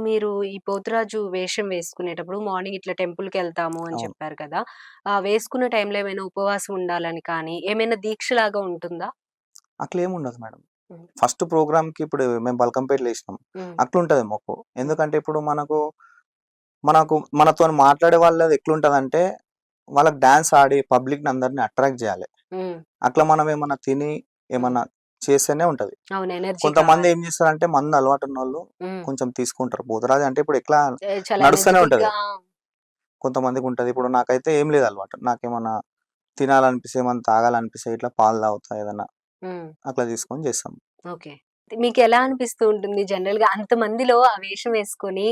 మీరు ఈ పోతురాజు వేషం వేసుకునేటప్పుడు మార్నింగ్ ఇట్లా టెంపుల్‌కెళ్తాము అని అవును. చెప్పారు కదా! వేసుకున్న టైంలో ఏమైనా ఉపవాసం ఉండాలని కానీ, ఏమైనా దీక్షలాగా ఉంటుందా? అట్లేముండదు మేడం. హ్మ్. ఫస్ట్ ప్రోగ్రామ్‌కి ఇప్పుడు మేము బల్కంపేటలో ఏసినాం. హ్మ్. అట్లుంటది మొక్కు. హ్మ్. ఎందుకంటే ఇప్పుడు మనతోని మాట్లాడే వాళ్ళది ఎట్లుంటదంటే, వాళ్ళకి డాన్స్ ఆడి పబ్లిక్‌ని అందరిని అట్రాక్ట్ జేయాలి. హ్మ్. అట్లా మనం ఏమన్నా తిని, హ్మ్. ఏమన్నా చేస్తేనే ఉంటది. అవును. ఎనర్జీ కొంతమంది కావాలి. ఏం జేస్తారంటే మందు అలవాటున్నోళ్ళు హ్మ్. కొంచెం తీసుకుంటారు. పోతురాజు అంటే ఇప్పుడు ఎట్లా చాలా నడుస్తూనే ఉంటది. ఎనర్జిటిక్‌గా కొంతమందికుంటది. ఇప్పుడు నాకైతే ఏం లేదు అలవాటు. నాకేమన్నా తినాలనిపిస్తే, ఏమన్నా తాగాలనిపిస్తే ఇట్లా పాలు తాగుతా ఏదన్నా. హ్మ్. అట్లా తీసుకొని చేస్తాం. ఓకే. మీకెలా అనిపిస్తూ ఉంటుంది జనరల్‌గా అంతమందిలో ఆ వేషం వేసుకొని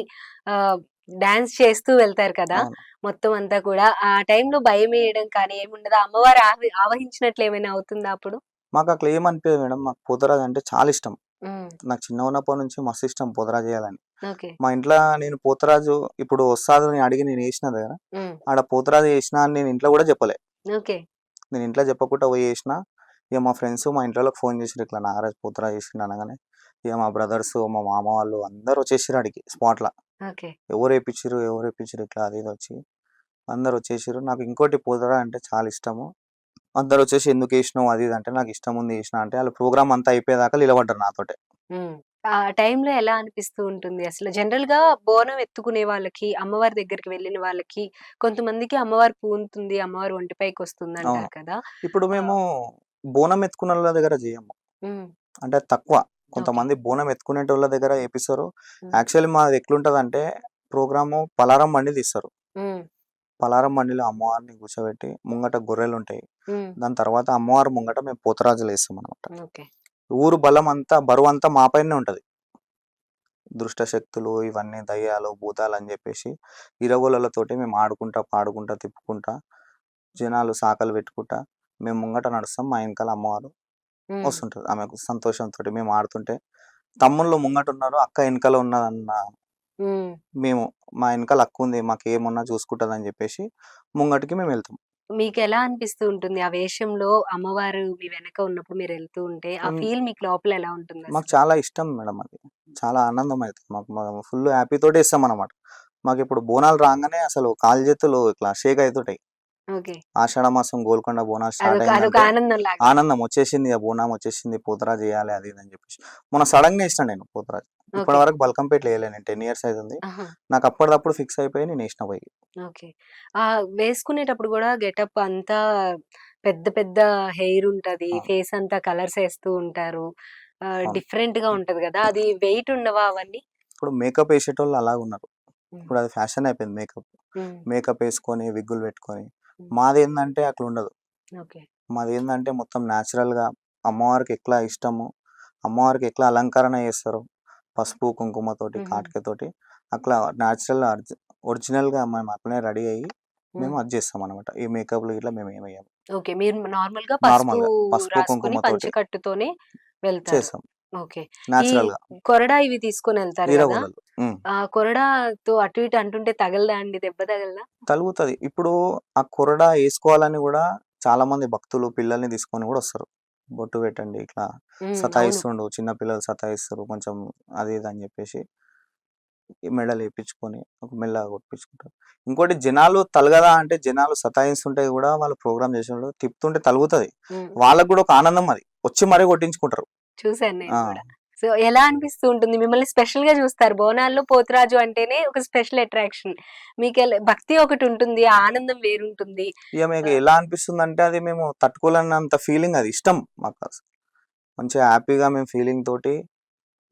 ఆహ్, డాన్స్ చేస్తూ వెళ్తారు కదా! అవును. మొత్తం అంతా కూడా. ఆ టైంలో భయమేయడం కానీ ఏముండదా? అమ్మవారు ఆవహించినట్లు ఏమైనా అవుతుందా అప్పుడు? మాకట్లా ఏమనిపియదు మేడం. మాకు పోతురాజు అంటే చాలా ఇష్టం. హ్మ్. నాకు చిన్నగున్నప్పటి నుంచి మస్తు ఇష్టం పోతురాజు చేయాలని. ఓకే. మా ఇంట్ల నేను పోతురాజు ఇప్పుడు వస్తాదని అడిగి నేనేసిన దగ్గర, హ్మ్. ఆడ పోతురాజు ఏసినా అని నేను ఇంట్లో గూడా చెప్పలే. ఓకే. నేను ఇంట్లో చెప్పకుండా పోయి ఏసినా. ఇగ మా ఫ్రెండ్స్, మా ఇంట్లోళ్ళకి ఫోన్ చేసిర్రు ఇట్లా నాగరాజు పోతురాజు ఏసిండు అనంగానే, ఇగ మా బ్రదర్స్, మా మామ వాళ్ళు అందరూ వచ్చేసిర్రు ఆడికి స్పాట్‌ల. ఓకే. ఎవరేపిచ్చిర్రు ఇట్లా అది ఇది వచ్చి అందరొచ్చేసిర్రు. నాకు ఇంకోటి పోతురాజు అంటే చాలా ఇష్టము. అందరొచ్చేసి "ఎందుకేసినావు?" అది ఇది అంటే, "నాకిష్టముంది ఏసినా" అంటే, ఆళ్ళు ప్రోగ్రామ్ అంతా అయిపోయేదాకా నిలబడ్డారు నాతోటే. హ్మ్. ఆ టైంలో ఎలా అనిపిస్తూ ఉంటుంది అసలు? జనరల్‌గా బోనం ఎత్తుకునే వాళ్ళకి, అమ్మవారి దగ్గరికి వెళ్ళిన వాళ్ళకి కొంతమందికి అమ్మవారు పూనుతుంది, అమ్మవారు అవును. ఒంటిపైకొస్తుందంటారు కదా! ఇప్పుడు మేము ఆహ్, బోనం ఎత్తుకున్నోళ్ళ దగ్గర జెయ్యము. హ్మ్. అంటే తక్కువ. ఓకే. కొంతమంది బోనం ఎత్తుకునేటోళ్ళ దగ్గర ఏపిస్తారు. హ్మ్. యాక్చువల్లీ మాది ఎట్లుంటదంటే, ప్రోగ్రాము పలారం బండి తీస్తారు. హ్మ్. పలారం బండిలో అమ్మవారిని కూర్చోబెట్టి, ముంగట గొర్రెలుంటాయి. హ్మ్. దాని తర్వాత అమ్మవారి ముంగట మేము పోతురాజులేస్తామనమాట. ఓకే. ఊరు బలమంతా, బరువంతా మా పైనే ఉంటది. దుష్ట శక్తులు, ఇవన్నీ దయ్యాలు, భూతాలని జెప్పేసి ఇరగోలతోటి మేము ఆడుకుంటా, పాడుకుంటా, తిప్పుకుంటా, జనాలు సాకలు పెట్టుకుంటా, మేము ముంగట నడుస్తాం. మా ఎనకాల అమ్మవారు హ్మ్. వస్తుంటది. ఆమెకు సంతోషంతోటి మేము ఆడుతుంటే, తమ్ముళ్ళు ముంగటున్నారు, అక్క ఎనకాల ఉన్నదన్న హ్మ్. మేము, మా ఎనకాల అక్కుంది, మాకేమున్నా చూసుకుంటదని జెప్పేసి ముంగటికి మేమెళ్తాం. మీకెలా అనిపిస్తూ ఉంటుంది? ఆ వేషంలో అమ్మవారు మీ వెనక ఉన్నప్పుడు మీరెళ్తూ ఉంటే, ఆ హ్మ్. ఫీల్ మీకు లోపల ఎలా మాకు ఉంటుందసలు? చాలా ఇష్టం మేడం అది. చాలా ఆనందం అయితది మాకు. ఫుల్ హ్యాపీతోటే ఇస్తామనమాట. మాకిప్పుడు బోనాలు రాంగానే అసలు కాళ్ళు, చేతులు ఇట్లా షేక్ అయితుంటాయి. ఓకే. ఆషాఢ మాసం గోల్కొండ బోనాలు స్టార్ట్ అదొక అయిందంటే ఆనందంలాగా. ఆనందం వచ్చేసింది. ఇగ బోనం వచ్చేసింది. పోతురాజు ఎయాలి అది ఇది అని జెప్పేసి. మొన్న సడెన్‌గా ఏసిన నేను పోతురాజు. ఇప్పటి ఓకే. వరకు బల్కంపేటలో ఎయలే నేను. 10 ఇయర్స్ అయితుంది. ఆహా! నాకు అప్పటిదప్పుడు ఫిక్స్ అయిపోయి నేనేసిన పోయి. ఓకే. వేసుకునేటప్పుడు గూడా గెటప్ అంతా పెద్ద పెద్ద హెయిర్ ఉంటది. అవును. ఫేస్ అంతా కలర్స్ ఏస్తూ ఉంటారు. అవును. డిఫరెంట్‌గా ఉంటది గదా! అది వెయిట్ ఉండవా అవన్నీ? ఇప్పుడు మేకప్ ఏసేటోళ్ళు అలాగున్నారు. హ్మ్. ఇప్పుడు అది ఫ్యాషన్ అయిపోయింది మేకప్. హ్మ్. మేకప్ ఏసుకొని, విగ్గులు పెట్టుకొని. హ్మ్. మాదేందంటే అట్లుండదు. ఓకే. మాదేందంటే మొత్తం న్యాచురల్‌గా అమ్మవారికి ఎట్లా ఇష్టమో, అమ్మవారికి ఎట్లా అలంకరణ చేస్తారో, పసుపు, కుంకుమతోటి, హుహు. కాటుకతోటి అట్లా న్యాచురల్ ఒరిజినల్‌గా మేము అట్లనే రెడీ అయ్యి హ్మ్. మేము అది చేస్తామనమాట. ఈ మేకప్‌లు గిట్లా మేమేమెయ్యము. ఓకే. మీరు నార్మల్‌గా పసుపు నార్మల్‌గా పసుపు, రాసుకొని కుంకుమతోటి పంచెకట్టుతోనే వెళ్తారు. చేస్తాం. ఓకే. ఈ న్యాచురల్‌గా. కొరడా ఇవి తీసుకొనెళ్తారు గదా! ఈరగోలలు. హ్మ్. ఆ కొరడాతో అటు ఇటు అంటుంటే తగలదా అండి? దెబ్బ తగలదా? తలుగుతది. ఇప్పుడు ఆ కొరడా ఏసుకోవాలని గూడా చాలామంది భక్తులు పిల్లల్ని తీసుకొని గూడా వస్తారు. బొట్టు పెట్టండి ఇట్లా హ్మ్. అవును. సతాయిస్తుండు, చిన్న పిల్లలు సతాయిస్తారు కొంచెం అది ఇది అని జెప్పేసి ఈ మెడలో ఏపిచ్చుకొని ఒక మెల్లగా కొట్టిపిచ్చుకుంటారు. ఇంకోటి జనాలు తలగదా అంటే జనాలు సతాయిస్తుంటే గూడా వాళ్ళు ప్రోగ్రామ్ చేసినప్పుడు తిప్పుతుంటే తలుగుతది. హ్మ్. వాళ్ళకి గూడా ఒక ఆనందం అది. వచ్చి మరీ కొట్టించుకుంటారు. చూసాను నేను ఆ! గూడా. సో, ఎలా అనిపిస్తూ ఉంటుంది? మిమ్మల్ని స్పెషల్‌గా జూస్తారు. బోనాల్లో పోతురాజు అంటేనే ఒక స్పెషల్ అట్రాక్షన్. భక్తి ఒకటుంటుంది. ఆ ఆనందం వేరుంటుంది. ఇగ మీకు ఆహ్, ఎలా అనిపిస్తుందంటే అది మేము తట్టుకోలేనంత ఫీలింగ్ అది ఇష్టం మాకసలు. మంచిగా హ్యాపీగా మేము ఫీలింగ్ తోటి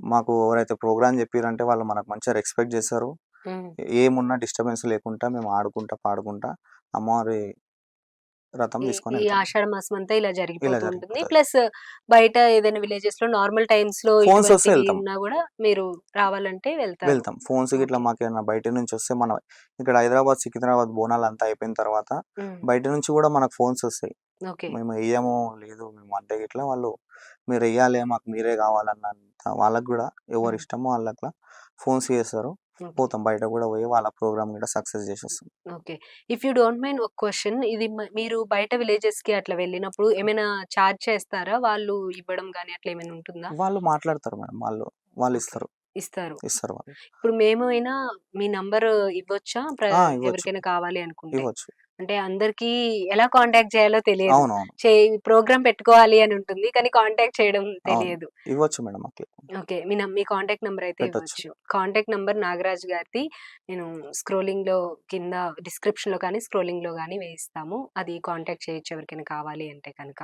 మాకు ఎవరైతే ప్రోగ్రామ్ జెప్పిర్రంటే వాళ్ళు మనకు మంచిగా రెస్పెక్ట్ జేస్తారు. హ్మ్. ఏమున్నా డిస్టర్బెన్స్ లేకుండా మేము ఆడుకుంటా, పాడుకుంటా అమ్మవారి రథం ఈ ఈ తీసుకొనెళ్తాం. ఆషాఢ మాసమంతా ఇలా ఇలా జరిగిపోతూ ఉంటుంది. జరిగిపోతది. ప్లస్ బయట ఏదైనా విలేజెస్‌లో నార్మల్ టైమ్స్‌లో ఫోన్సొస్తే ఇటువంటివి ఎళ్తాం. ఉన్నా గూడా మీరు రావాలంటే వెళ్తారు. వెళ్తాం. ఫోన్స్ గిట్లా ఓకే. మాకేమన్నా బయట నుంచొస్తే ఇక్కడ హైదరాబాద్, సికింద్రాబాద్ బోనాలంతా అయిపోయిన తర్వాత హ్మ్. బయట నుంచి గూడా మనకు ఫోన్సొస్తాయి. ఓకే. మేము ఎయ్యము, లేదు మేము అంటే గిట్లా వాళ్ళు మీరెయ్యాలి, మాకు మీరే గావాలన్నంత వాళ్ళకి గూడా హ్మ్. ఎవరిష్టమో ఆళ్ళట్లా ఫోన్స్ చేస్తారు. ఓకే. పోతాం. బయట గూడా పోయి వాళ్ళ ప్రోగ్రామ్ గూడా సక్సెస్ జేసొస్తాం. Okay. If you don't mind ఒక క్వెషన్. ఇది మీరు బయట విలేజెస్‌కి అట్లా వెళ్ళినప్పుడు ఏమైనా చార్జ్ చేస్తారా? వాళ్ళు ఇవ్వడం గాని అట్లా ఏమైనా ఉంటుందా? వాళ్ళు మాట్లాడతారు మేడం. ఓకే. వాళ్ళిస్తారు. ఇస్తారు. ఇస్తారు వాళ్ళు. ఇప్పుడు మేము అయినా మీ నంబర్ ఇవ్వొచ్చా? ఇవ్వచ్చు. ఎవరికైనా కావాలి అనుకుంటే? ఇవ్వచ్చు. అంటే అందరికీ ఎలా కాంటాక్ట్ చేయాలో తెలియదు. అవునవును. ప్రోగ్రామ్ పెట్టుకోవాలి అని ఉంటుంది. కానీ కాంటాక్ట్ చేయడం అవును. తెలియదు. ఇవ్వచ్చు మేడం అట్లా. ఓకే. మీ కాంటాక్ట్ నంబర్ అయితే పెట్టొచ్చు. ఇవ్వచ్చు. కాంటాక్ట్ నంబర్ నాగరాజు గారిది నేను స్క్రోలింగ్‌లో కింద డిస్క్రిప్షన్‌లో కానీ, స్క్రోలింగ్‌లో గాని వేయిస్తాము. అది కాంటాక్ట్ చేయొచ్చు ఎవరికైనా కావాలి అంటే కనుక.